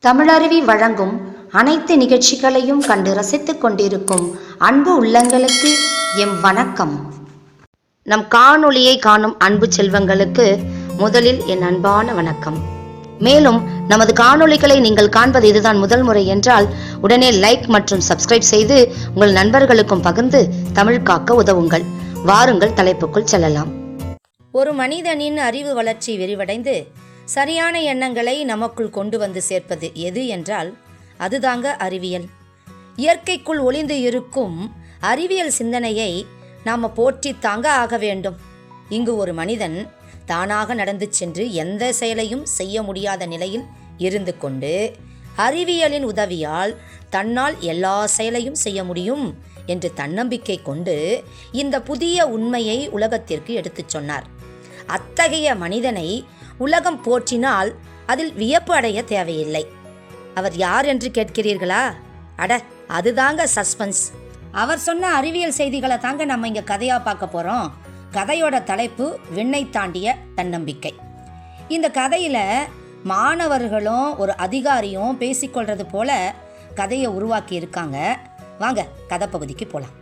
தமிழருவி வழங்கும் அனைத்து நிகழ்ச்சிகளையும் கண்டு ரசித்துக் கொண்டிருக்கும் அன்பு உள்ளங்களுக்கு எம் வணக்கம். நம் காணொளியை காணும் அன்பு செல்வங்களுக்கு முதலில் என் அன்பான வணக்கம். மேலும் நமது காணொளிகளை நீங்கள் காண்பது இதுதான் முதல் முறை என்றால் உடனே லைக் மற்றும் சப்ஸ்கிரைப் செய்து உங்கள் நண்பர்களுக்கும் பகிர்ந்து தமிழ் காக்க உதவுங்கள். வாருங்கள் தலைப்புக்குள் செல்லலாம். ஒரு மனிதனின் அறிவு வளர்ச்சி விரிவடைந்து சரியான எண்ணங்களை நமக்குள் கொண்டு வந்து சேர்ப்பது எது என்றால் அதுதாங்க அறிவியல். இயற்கைக்குள் ஒளிந்து இருக்கும் அறிவியல் சிந்தனையை நாம் போற்றி தாங்க ஆக வேண்டும். இங்கு ஒரு மனிதன் தானாக நடந்து சென்று எந்த செயலையும் செய்ய முடியாத நிலையில் இருந்து கொண்டு அறிவியலின் உதவியால் தன்னால் எல்லா செயலையும் செய்ய முடியும் என்று தன்னம்பிக்கை கொண்டு இந்த புதிய உண்மையை உலகத்திற்கு எடுத்துச் சொன்னார். அத்தகைய மனிதனை உலகம் போற்றினால் அதில் வியப்பு அடைய தேவையில்லை. அவர் யார் என்று கேட்கிறீர்களா? அட, அதுதாங்க சஸ்பென்ஸ். அவர் சொன்ன அறிவியல் செய்திகளை தாங்க நம்ம இங்க கதையா பார்க்க போறோம். கதையோட தலைப்பு விண்ணை தாண்டிய தன்னம்பிக்கை. இந்த கதையில மாணவர்களும் ஒரு அதிகாரியும் பேசிக்கொள்றது போல கதையை உருவாக்கி இருக்காங்க. வாங்க கதை பகுதிக்கு போலாம்.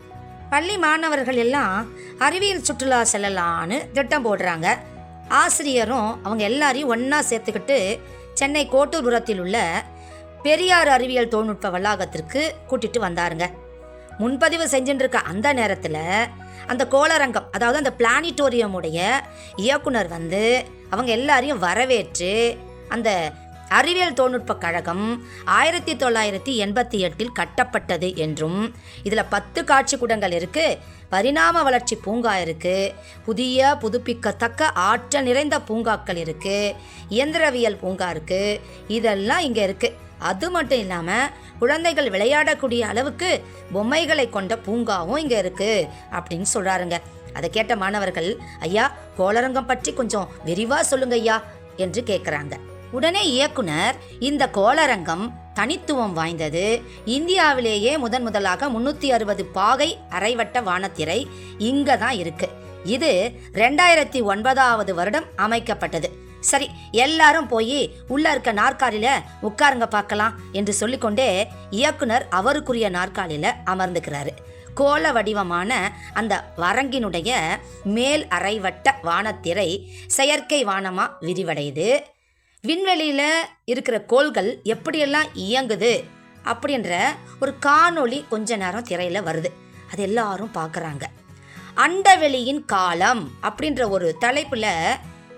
பள்ளி மாணவர்கள் எல்லாம் அறிவியல் சுற்றுலா செல்லலான்னு திட்டம் போடுறாங்க. ஆசிரியரும் அவங்க எல்லாரையும் ஒன்றா சேர்த்துக்கிட்டு சென்னை கோட்டூர்புரத்தில் உள்ள பெரியார் அறிவியல் தொழில்நுட்ப வளாகத்திற்கு கூட்டிட்டு வந்தாருங்க. முன்பதிவு செஞ்சுட்டு இருக்க அந்த நேரத்தில் அந்த கோளரங்கம், அதாவது அந்த பிளானிட்டோரியம் உடைய இயக்குனர் வந்து அவங்க எல்லாரையும் வரவேற்று அந்த அறிவியல் தொழில்நுட்ப கழகம் 1988 கட்டப்பட்டது என்றும் இதில் 10 காட்சி கூடங்கள் இருக்குது, பரிணாம வளர்ச்சி பூங்கா இருக்குது, புதிய புதுப்பிக்கத்தக்க ஆற்றல் நிறைந்த பூங்காக்கள் இருக்குது, இயந்திரவியல் பூங்கா இருக்குது, இதெல்லாம் இங்கே இருக்குது. அது மட்டும் இல்லாமல் குழந்தைகள் விளையாடக்கூடிய அளவுக்கு பொம்மைகளை கொண்ட பூங்காவும் இங்கே இருக்குது அப்படின்னு சொல்கிறாருங்க. அதை கேட்ட மாணவர்கள், ஐயா கோளரங்கம் பற்றி கொஞ்சம் விரிவாக சொல்லுங்க ஐயா என்று கேட்குறாங்க. உடனே இயக்குனர், இந்த கோளரங்கம் தனித்துவம் வாய்ந்தது. இந்தியாவிலேயே முதலாக 360 பாகை அரைவட்ட வானத்திரை இங்க தான் இருக்கு. இது 2009 வருடம் அமைக்கப்பட்டது. சரி, எல்லாரும் போய் உள்ள இருக்க நாற்காலியில உட்காருங்க பார்க்கலாம் என்று சொல்லிக்கொண்டே இயக்குனர் அவருக்குரிய நாற்காலியில அமர்ந்துக்கிறாரு. கோள வடிவமான அந்த வரங்கினுடைய மேல் அரைவட்ட வானத்திரை செயற்கை வானமா விரிவடையுது. விண்வெளியில் இருக்கிற கோள்கள் எப்படியெல்லாம் இயங்குது அப்படின்ற ஒரு காணொளி கொஞ்ச நேரம் திரையில் வருது. அது எல்லாரும் பார்க்குறாங்க. அண்டவெளியின் காலம் அப்படின்ற ஒரு தலைப்பில்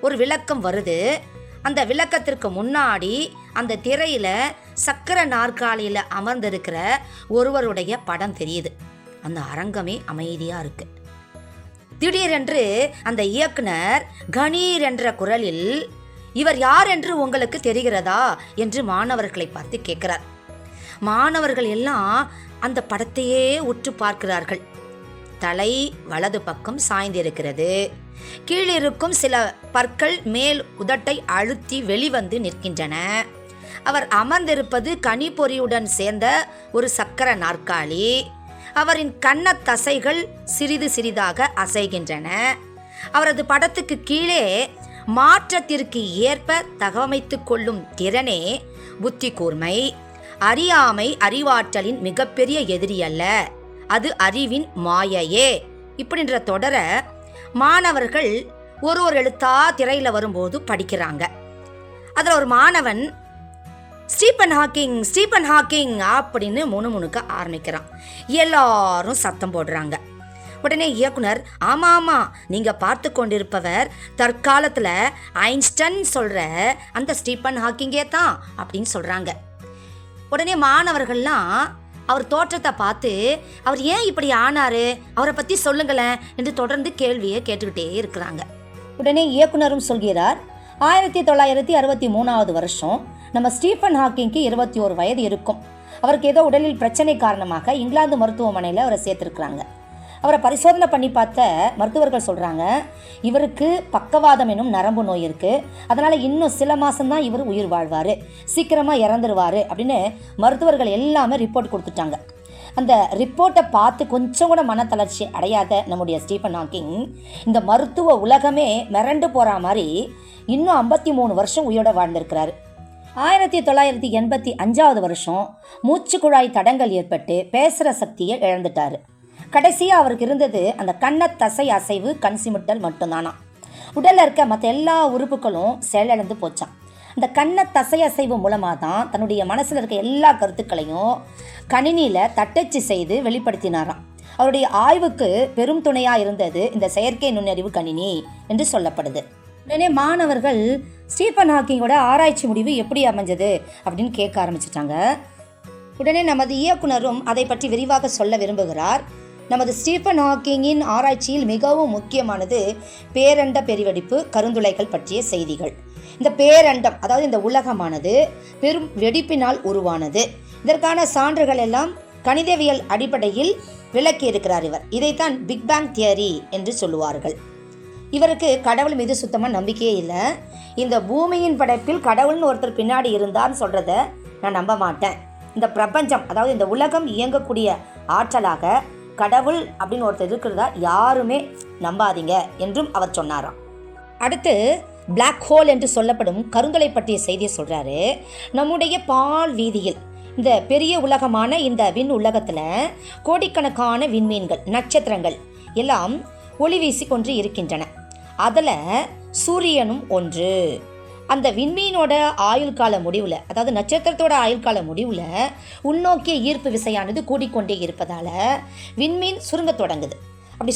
ஒரு விளக்கம் வருது. அந்த விளக்கத்திற்கு முன்னாடி அந்த திரையில் சக்கர நாற்காலியில் அமர்ந்திருக்கிற ஒருவருடைய படம் தெரியுது. அந்த அரங்கமே அமைதியாக இருக்கு. திடீரென்று அந்த இயக்குனர் கணீர் என்ற குரலில், இவர் யார் என்று உங்களுக்கு தெரிகிறதா என்று மாணவர்களை பார்த்து கேட்கிறார். மாணவர்கள் எல்லாம் அந்த படத்தையே உற்று பார்க்கிறார்கள். தலை வலது பக்கம் சாய்ந்திருக்கிறது. கீழிருக்கும் சில பற்கள் மேல் உதட்டை அழுத்தி வெளிவந்து நிற்கின்றன. அவர் அமர்ந்திருப்பது கனிப்பொறியுடன் சேர்ந்த ஒரு சக்கர நாற்காலி. அவரின் கன்ன தசைகள் சிறிது சிறிதாக அசைகின்றன. அவரது படத்துக்கு கீழே மாற்றத்திற்கு ஏற்ப தகவமைத்து கொள்ளும் திறனே புத்தி கூர்மை. அறியாமை அறிவாற்றலின் மிகப்பெரிய எதிரி அல்ல, அது அறிவின் மாயையே. இப்படின்ற தொடர மாணவர்கள் ஒரு எழுத்தா திரையில வரும்போது படிக்கிறாங்க. அதில் ஒரு மாணவன் ஸ்டீபன் ஹாக்கிங் அப்படின்னு முணுமுணுக்க ஆரம்பிக்கிறான். எல்லாரும் சத்தம் போடுறாங்க. உடனே இயக்குனர், ஆமா நீங்க பார்த்து கொண்டிருப்பவர் தற்காலத்துல ஐன்ஸ்டைன் சொல்ற அந்த ஸ்டீபன் ஹாக்கிங்கே தான் அப்படின்னு சொல்றாங்க. உடனே மாணவர்கள்லாம் அவர் தோற்றத்தை பார்த்து, அவர் ஏன் இப்படி ஆனாரு, அவரை பத்தி சொல்லுங்களேன் என்று தொடர்ந்து கேள்வியை கேட்டுக்கிட்டே இருக்கிறாங்க. உடனே இயக்குனரும் சொல்கிறார், 1963 வருஷம் நம்ம ஸ்டீபன் ஹாக்கிங்க்கு 21 வயது இருக்கும். அவருக்கு ஏதோ உடலில் பிரச்சனை காரணமாக இங்கிலாந்து மருத்துவமனையில் அவரை சேர்த்திருக்கிறாங்க. அவரை பரிசோதனை பண்ணி பார்த்த மருத்துவர்கள் சொல்கிறாங்க, இவருக்கு பக்கவாதம் எனும் நரம்பு நோய் இருக்குது, அதனால் இன்னும் சில மாதம்தான் இவர் உயிர் வாழ்வார், சீக்கிரமாக இறந்துருவார் அப்படின்னு மருத்துவர்கள் எல்லாமே ரிப்போர்ட் கொடுத்துட்டாங்க. அந்த ரிப்போர்ட்டை பார்த்து கொஞ்சம் கூட மனத்தளர்ச்சி அடையாத நம்முடைய ஸ்டீபன் ஹாக்கிங் இந்த மருத்துவ உலகமே மிரண்டு போகிற மாதிரி இன்னும் 53 வருஷம் உயிரோட வாழ்ந்திருக்கிறாரு. 1985 வருஷம் மூச்சு குழாய் தடங்கல் ஏற்பட்டு பேசுகிற சக்தியை இழந்துட்டார். கடைசியாக அவருக்கு இருந்தது அந்த கண்ணத்தசை அசைவு, கண் சிமிட்டல் மட்டும்தானா. உடலில் இருக்க மற்ற எல்லா உறுப்புகளும் செயலிழந்து போச்சான். அந்த கண்ணத்தசை அசைவு மூலமாக தான் தன்னுடைய மனசில் இருக்க எல்லா கருத்துக்களையும் கணினியில் தட்டச்சு செய்து வெளிப்படுத்தினாராம். அவருடைய ஆய்வுக்கு பெரும் துணையாக இருந்தது இந்த செயற்கை நுண்ணறிவு கணினி என்று சொல்லப்படுது. உடனே மாணவர்கள் ஸ்டீஃபன் ஹாக்கிங்கோட ஆராய்ச்சி முடிவு எப்படி அமைஞ்சது அப்படின்னு கேட்க ஆரம்பிச்சிட்டாங்க. உடனே நமது இயக்குனரும் அதை பற்றி விரிவாக சொல்ல விரும்புகிறார். நமது ஸ்டீஃபன் ஹாக்கிங்கின் ஆராய்ச்சியில் மிகவும் முக்கியமானது பேரண்ட பெருவெடிப்பு கருந்துளைகள் பற்றிய செய்திகள். இந்த பேரண்டம், அதாவது இந்த உலகமானது பெரும் வெடிப்பினால் உருவானது. இதற்கான சான்றுகள் எல்லாம் கணிதவியல் அடிப்படையில் விளக்கி இருக்கிறார் இவர். இதைத்தான் பிக் பேங் தியரி என்று சொல்லுவார்கள். இவருக்கு கடவுள் மீது சுத்தமாக நம்பிக்கையே இல்லை. இந்த பூமியின் படைப்பில் கடவுள்னு ஒருத்தர் பின்னாடி இருந்தார்னு சொல்கிறத நான் நம்ப மாட்டேன். இந்த பிரபஞ்சம், அதாவது இந்த உலகம் இயங்கக்கூடிய ஆற்றலாக கடவுள் அப்படின்னு ஒருத்தர் இருக்கிறதா யாருமே நம்பாதீங்க என்றும் அவர் சொன்னாராம். அடுத்து பிளாக் ஹோல் என்று சொல்லப்படும் கருந்துளை பற்றிய செய்தியை சொல்கிறாரு. நம்முடைய பால் வீதியில் இந்த பெரிய உலகமான இந்த விண் உலகத்தில் கோடிக்கணக்கான விண்மீன்கள், நட்சத்திரங்கள் எல்லாம் ஒளி வீசி கொண்டு இருக்கின்றன. அதில் சூரியனும் ஒன்று. அந்த விண்மீனோட ஆயுள் கால முடிவில், அதாவது நட்சத்திரத்தோட ஆயுள் கால முடிவில் உள்நோக்கிய ஈர்ப்பு விசையானது கூடிக்கொண்டே இருப்பதால் விண்மீன் சுருங்க தொடங்குது. அப்படி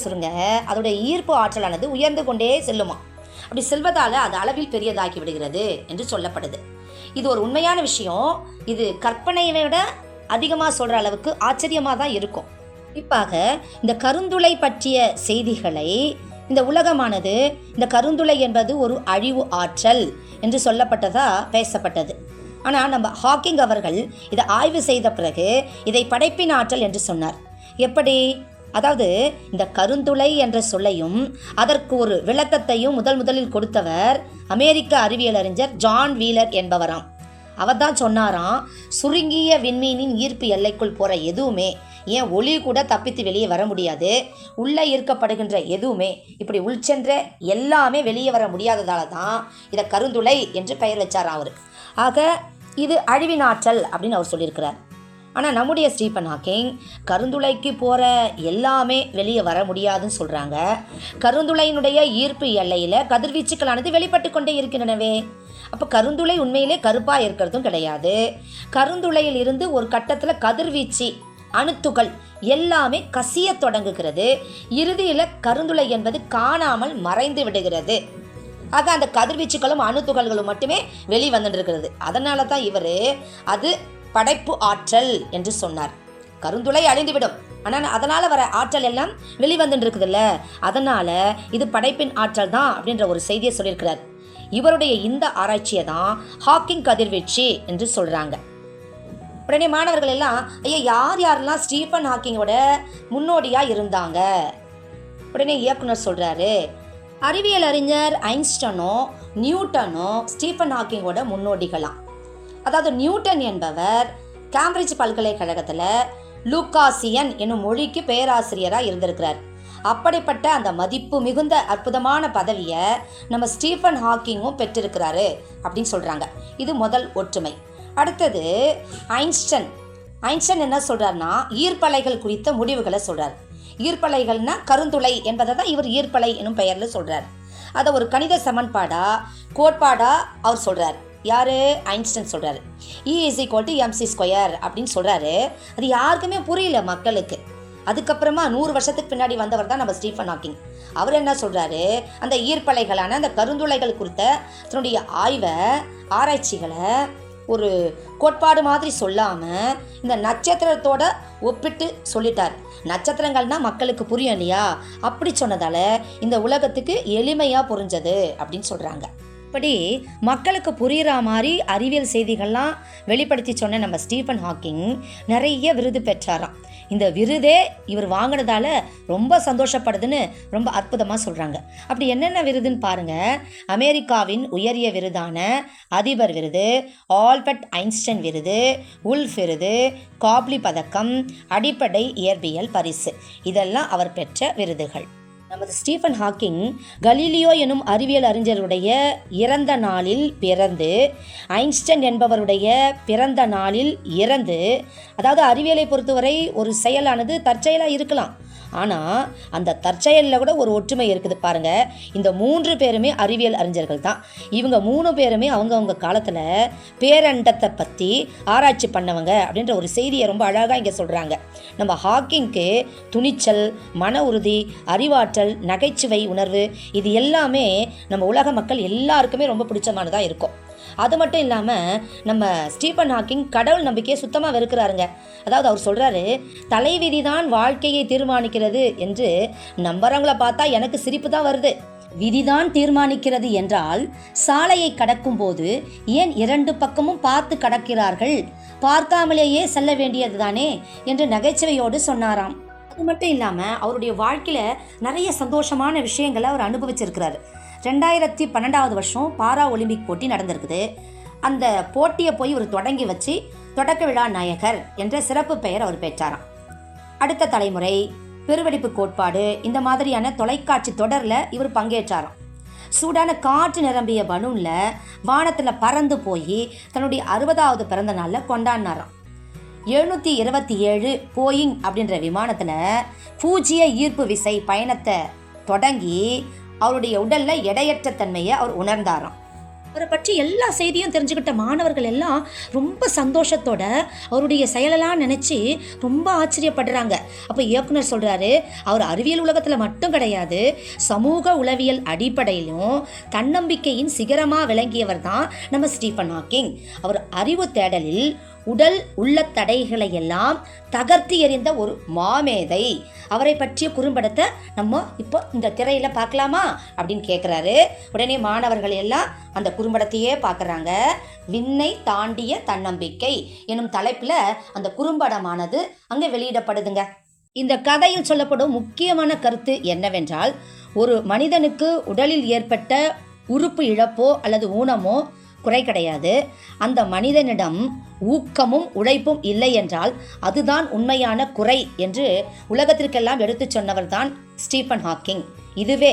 சுருங்க அதோடைய ஈர்ப்பு ஆற்றலானது உயர்ந்து கொண்டே செல்லுமா. அப்படி செல்வதால் அது அளவில் பெரியதாக்கி விடுகிறது என்று சொல்லப்படுது. இது ஒரு உண்மையான விஷயம். இது கற்பனையை விட அதிகமாக சொல்கிற அளவுக்கு ஆச்சரியமாக தான் இருக்கும். குறிப்பாக இந்த கருந்துளை பற்றிய செய்திகளை, இந்த உலகமானது, இந்த கருந்துளை என்பது ஒரு அழிவு ஆற்றல் என்று சொல்லப்பட்டதா பேசப்பட்டது. ஆனால் நம்ம ஹாக்கிங் அவர்கள் இதை ஆய்வு செய்த பிறகு இதை படைப்பின் ஆற்றல் என்று சொன்னார். எப்படி? அதாவது இந்த கருந்துளை என்ற சொல்லையும் அதற்கு ஒரு விளக்கத்தையும் முதலில் கொடுத்தவர் அமெரிக்க அறிவியல் அறிஞர் ஜான் வீலர் என்பவராம். அவர் தான் சொன்னாராம், சுருங்கிய விண்மீனின் ஈர்ப்பு எல்லைக்குள் போகிற எதுவுமே, ஏன் ஒளி கூட தப்பித்து வெளியே வர முடியாது, உள்ளே ஈர்க்கப்படுகின்ற எதுவுமே, இப்படி உள்சென்ற எல்லாமே வெளியே வர முடியாததால தான் இதை கருந்துளை என்று பெயர் வச்சாராம் அவர். ஆக இது அழிவின் ஆற்றல் அப்படின்னு அவர் சொல்லியிருக்கிறார். ஆனால் நம்முடைய ஸ்டீஃபன் ஹாக்கிங் கருந்துளைக்கு போகிற எல்லாமே வெளியே வர முடியாதுன்னு சொல்கிறாங்க. கருந்துளையினுடைய ஈர்ப்பு எல்லையில் கதிர்வீச்சுக்களானது வெளிப்பட்டு கொண்டே இருக்கின்றனவே. அப்போ கருந்துளை உண்மையிலே கருப்பாக இருக்கிறதும் கிடையாது. கருந்துளையில் இருந்து ஒரு கட்டத்தில் கதிர்வீச்சு அணுத்துகள் எல்லாமே கசிய தொடங்குகிறது. இறுதியில் கருந்துளை என்பது காணாமல் மறைந்து விடுகிறது. ஆக அந்த கதிர்வீச்சுகளும் அணுத்துகள்களும் மட்டுமே வெளிவந்துட்டு இருக்கிறது. அதனால தான் இவர் அது படைப்பு ஆற்றல் என்று சொன்னார். கருந்துளை அழிந்துவிடும், ஆனால் அதனால் வர ஆற்றல் எல்லாம் வெளிவந்துட்டு இருக்குதுல்ல, அதனால் இது படைப்பின் ஆற்றல் தான் அப்படின்ற ஒரு செய்தியை சொல்லியிருக்கிறார். இவருடைய இந்த ஆராய்ச்சியை தான் ஹாக்கிங் கதிர்வீச்சு என்று சொல்கிறாங்க. உடனே மாணவர்கள் எல்லாம், ஐயா யாரெல்லாம் ஸ்டீஃபன் ஹாக்கிங்கோட முன்னோடியாக இருந்தாங்க? உடனே இயக்குனர் சொல்கிறாரு, அறிவியல் அறிஞர் ஐன்ஸ்டனோ நியூட்டனோ ஸ்டீஃபன் ஹாக்கிங்கோட முன்னோடிகளாம். அதாவது நியூட்டன் என்பவர் கேம்பிரிட்ஜ் பல்கலைக்கழகத்தில் லூகாசியன் என்னும் மொழிக்கு பேராசிரியராக இருந்திருக்கிறார். அப்படிப்பட்ட அந்த மதிப்பு மிகுந்த அற்புதமான பதவியை நம்ம ஸ்டீஃபன் ஹாக்கிங்கும் பெற்றிருக்கிறாரு அப்படின்னு சொல்கிறாங்க. இது முதல் ஒற்றுமை. அடுத்தது ஐன்ஸ்டன் என்ன சொல்கிறாருன்னா, ஈர்ப்பலைகள் குறித்த முடிவுகளை சொல்கிறார். ஈர்ப்பலைகள்னா கருந்துளை என்பதை தான் இவர் ஈர்ப்பலை என்னும் பெயரில் சொல்கிறார். அதை ஒரு கணித கோட்பாடாக அவர் சொல்கிறார். யார்? ஐன்ஸ்டன் சொல்கிறாரு. E=mc² அப்படின்னு சொல்கிறாரு. அது யாருக்குமே புரியல மக்களுக்கு. அதுக்கப்புறமா 100 வருஷத்துக்கு பின்னாடி வந்தவர் தான் நம்ம ஸ்டீஃபன் ஹாக்கிங். அவர் என்ன சொல்கிறாரு, அந்த ஈர்ப்பலைகளான அந்த கருந்துளைகள் குறித்த தன்னுடைய ஆராய்ச்சிகளை ஒரு கோட்பாடு மாதிரி சொல்லாமல் இந்த நட்சத்திரத்தோட ஒப்பிட்டு சொல்லிட்டார். நட்சத்திரங்கள்னா மக்களுக்கு புரியும் இல்லையா, அப்படி சொன்னதால் இந்த உலகத்துக்கு எளிமையாக புரிஞ்சது அப்படின்னு சொல்கிறாங்க. இப்படி மக்களுக்கு புரிகிற மாதிரி அறிவியல் செய்திகள்லாம் வெளிப்படுத்தி சொன்ன நம்ம ஸ்டீஃபன் ஹாக்கிங் நிறைய விருது பெற்றாராம். இந்த விருதே இவர் வாங்கினதால ரொம்ப சந்தோஷப்படுதுன்னு ரொம்ப அற்புதமாக சொல்கிறாங்க. அப்படி என்னென்ன விருதுன்னு பாருங்கள். அமெரிக்காவின் உயரிய விருதான அதிபர் விருது, ஆல்பர்ட் ஐன்ஸ்டைன் விருது, உல்ஃப் விருது, காப்லி பதக்கம், அடிப்படை இயற்பியல் பரிசு, இதெல்லாம் அவர் பெற்ற விருதுகள். நமது ஸ்டீஃபன் ஹாக்கிங் கலீலியோ எனும் அறிவியல் அறிஞருடைய இறந்த நாளில் பிறந்து, ஐன்ஸ்டைன் என்பவருடைய பிறந்த நாளில் இறந்து, அதாவது அறிவியலை பொறுத்தவரை ஒரு செயலானது தற்செயலாக இருக்கலாம், ஆனால் அந்த தற்செயலில் கூட ஒரு ஒற்றுமை இருக்குது பாருங்கள். இந்த 3 பேருமே அறிவியல் அறிஞர்கள் தான். இவங்க 3 பேருமே அவங்கவுங்க காலத்தில் பேரண்டத்தை பற்றி ஆராய்ச்சி பண்ணவங்க அப்படின்ற ஒரு செய்தியை ரொம்ப அழகாக இங்கே சொல்கிறாங்க. நம்ம ஹாக்கிங்க்கு துணிச்சல், மன உறுதி, அறிவாற்றல், நகைச்சுவை உணர்வு, இது எல்லாமே நம்ம உலக மக்கள் எல்லாருக்குமே ரொம்ப பிடிச்சமானதாக இருக்கும். அது மட்டும் இல்லாமல் நம்ம ஸ்டீஃபன் ஹாக்கிங் கடவுள் நம்பிக்கையை சுத்தமாக வெறுக்கிறாருங்க. அதாவது அவர் சொல்கிறாரு, தலைவிதி தான் வாழ்க்கையை தீர்மானிக்கிறது என்று. நம்புறவங்களை பார்த்தா எனக்கு சிரிப்பு தான் வருது. விதிதான் தீர்மானிக்கிறது என்றால் சாலையை கடக்கும் போது ஏன் 2 பக்கமும் பார்த்து கடக்கிறார்கள்? பார்க்காமலேயே செல்ல வேண்டியது தானே என்று நகைச்சுவையோடு சொன்னாராம். அது மட்டும் இல்லாமல் அவருடைய வாழ்க்கையில் நிறைய சந்தோஷமான விஷயங்களை அவர் அனுபவிச்சிருக்கிறாரு. 2012 வருஷம் பாரா ஒலிம்பிக் போட்டி நடந்திருக்குது. அந்த போட்டியை போய் ஒரு தொடங்கி வச்சு தொடக்க விழா நாயகர் என்ற சிறப்பு பெயர் அவர் பெற்றாராம். அடுத்த தலைமுறை, பெருவெடிப்பு கோட்பாடு, இந்த மாதிரியான தொலைக்காட்சி தொடரில் இவர் பங்கேற்றாராம். சூடான காற்று நிரம்பிய பலூனில் வானத்தில் பறந்து போய் தன்னுடைய 60வது பிறந்த நாளில் கொண்டாடினாராம். 727 போயிங் அப்படின்ற விமானத்தில் பூஜ்ய ஈர்ப்பு விசை பயணத்தை தொடங்கி அவருடைய உடலில் எடையற்ற தன்மையை அவர் உணர்ந்தாராம். அவரை பற்றி எல்லா செய்தியும் தெரிஞ்சுக்கிட்ட மாணவர்கள் எல்லாம் ரொம்ப சந்தோஷத்தோட அவருடைய செயலெல்லாம் நினச்சி ரொம்ப ஆச்சரியப்படுறாங்க. அப்போ இயக்குனர் சொல்கிறாரு, அவர் அறிவியல் உலகத்தில் மட்டும் கிடையாது, சமூக உளவியல் அடிப்படையிலும் தன்னம்பிக்கையின் சிகரமாக விளங்கியவர் தான் நம்ம ஸ்டீஃபன் ஹாக்கிங். அவர் அறிவு தேடலில் உடல் உள்ள தடைகளை எல்லாம் தகர்த்து எறிந்த ஒரு மாமேதை. அவரை பற்றிய குறும்படத்தை நம்ம இப்போ இந்த திரையில் பார்க்கலாமா அப்படின்னு கேட்குறாரு. உடனே மாணவர்கள் எல்லாம் அந்த குறும்படத்தையே பார்க்குறாங்க. விண்ணை தாண்டிய தன்னம்பிக்கை எனும் தலைப்பில் அந்த குறும்படமானது அங்கே வெளியிடப்படுதுங்க. இந்த கதையில் சொல்லப்படும் முக்கியமான கருத்து என்னவென்றால், ஒரு மனிதனுக்கு உடலில் ஏற்பட்ட உறுப்பு இழப்போ அல்லது ஊனமோ குறை கிடையாது. அந்த மனிதனிடம் ஊக்கமும் உழைப்பும் இல்லை என்றால் அதுதான் உண்மையான குறை என்று உலகத்திற்கெல்லாம் எடுத்துச் சொன்னவர் தான் ஸ்டீஃபன் ஹாக்கிங். இதுவே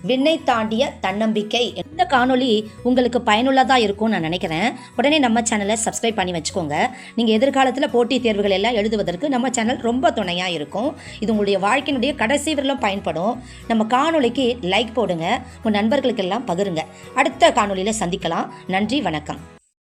விண்ணை தாண்டிய தன்னம்பிக்கை. இந்த காணொளி உங்களுக்கு பயனுள்ளதாக இருக்கும்னு நான் நினைக்கிறேன். உடனே நம்ம சேனலை சப்ஸ்கிரைப் பண்ணி வச்சுக்கோங்க. நீங்கள் எதிர்காலத்தில் போட்டித் தேர்வுகள் எல்லாம் எழுதுவதற்கு நம்ம சேனல் ரொம்ப துணையாக இருக்கும். இது உங்களுடைய வாழ்க்கையினுடைய கடைசி வரையிலும் பயன்படும். நம்ம காணொளிக்கு லைக் போடுங்க, உங்கள் நண்பர்களுக்கெல்லாம் பகிருங்க. அடுத்த காணொளியில் சந்திக்கலாம். நன்றி, வணக்கம்.